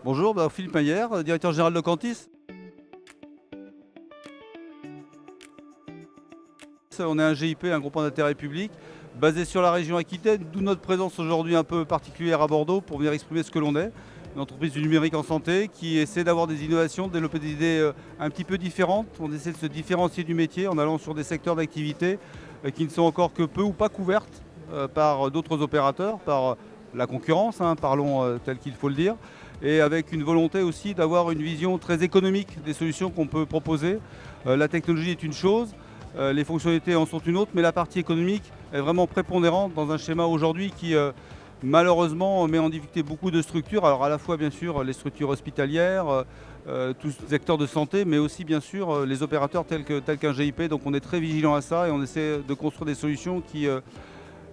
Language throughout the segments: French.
Bonjour, Philippe Maillère, directeur général de Cantis. On est un GIP, un groupement d'intérêt public, basé sur la région Aquitaine, d'où notre présence aujourd'hui un peu particulière à Bordeaux pour venir exprimer ce que l'on est. Une entreprise du numérique en santé qui essaie d'avoir des innovations, de développer des idées un petit peu différentes. On essaie de se différencier du métier en allant sur des secteurs d'activité qui ne sont encore que peu ou pas couvertes par d'autres opérateurs, par la concurrence, hein, parlons tel qu'il faut le dire, et avec une volonté aussi d'avoir une vision très économique des solutions qu'on peut proposer. La technologie est une chose, les fonctionnalités en sont une autre, mais la partie économique est vraiment prépondérante dans un schéma aujourd'hui qui malheureusement met en difficulté beaucoup de structures. Alors à la fois bien sûr les structures hospitalières, tous les acteurs de santé, mais aussi bien sûr les opérateurs tels qu'un GIP. Donc on est très vigilant à ça et on essaie de construire des solutions qui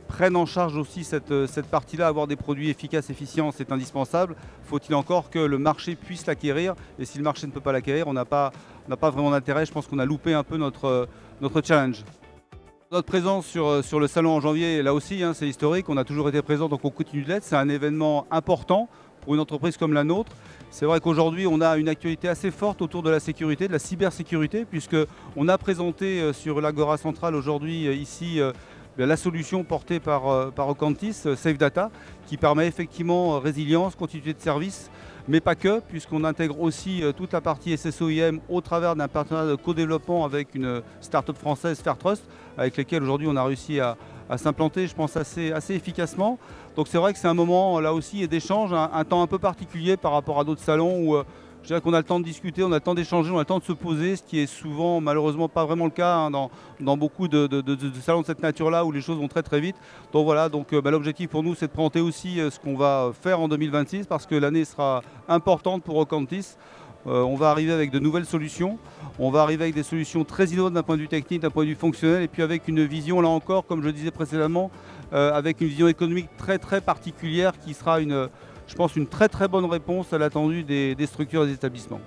prennent en charge aussi cette partie-là. Avoir des produits efficaces, efficients, c'est indispensable. Faut-il encore que le marché puisse l'acquérir, et si le marché ne peut pas l'acquérir, on n'a pas vraiment d'intérêt. Je pense qu'on a loupé un peu notre challenge. Notre présence sur le salon en janvier, là aussi, hein, c'est historique. On a toujours été présent, donc on continue de l'être. C'est un événement important pour une entreprise comme la nôtre. C'est vrai qu'aujourd'hui, on a une actualité assez forte autour de la sécurité, de la cybersécurité, puisqu'on a présenté sur l'Agora centrale aujourd'hui, ici, la solution portée par Ocantis, Safe Data, qui permet effectivement résilience, continuité de service, mais pas que, puisqu'on intègre aussi toute la partie SSOIM au travers d'un partenariat de co-développement avec une start-up française, Fairtrust, avec lesquelles aujourd'hui on a réussi à s'implanter, je pense, assez efficacement. Donc c'est vrai que c'est un moment là aussi d'échange, un temps un peu particulier par rapport à d'autres salons où je dirais qu'on a le temps de discuter, on a le temps d'échanger, on a le temps de se poser, ce qui est souvent malheureusement pas vraiment le cas, hein, dans beaucoup de salons de cette nature-là où les choses vont très très vite. Donc voilà, l'objectif pour nous c'est de présenter aussi ce qu'on va faire en 2026 parce que l'année sera importante pour Ocantis. On va arriver avec de nouvelles solutions, on va arriver avec des solutions très innovantes d'un point de vue technique, d'un point de vue fonctionnel, et puis avec une vision, là encore, comme je le disais précédemment, avec une vision économique très très particulière qui sera je pense, une très très bonne réponse à l'attendu des structures et des établissements.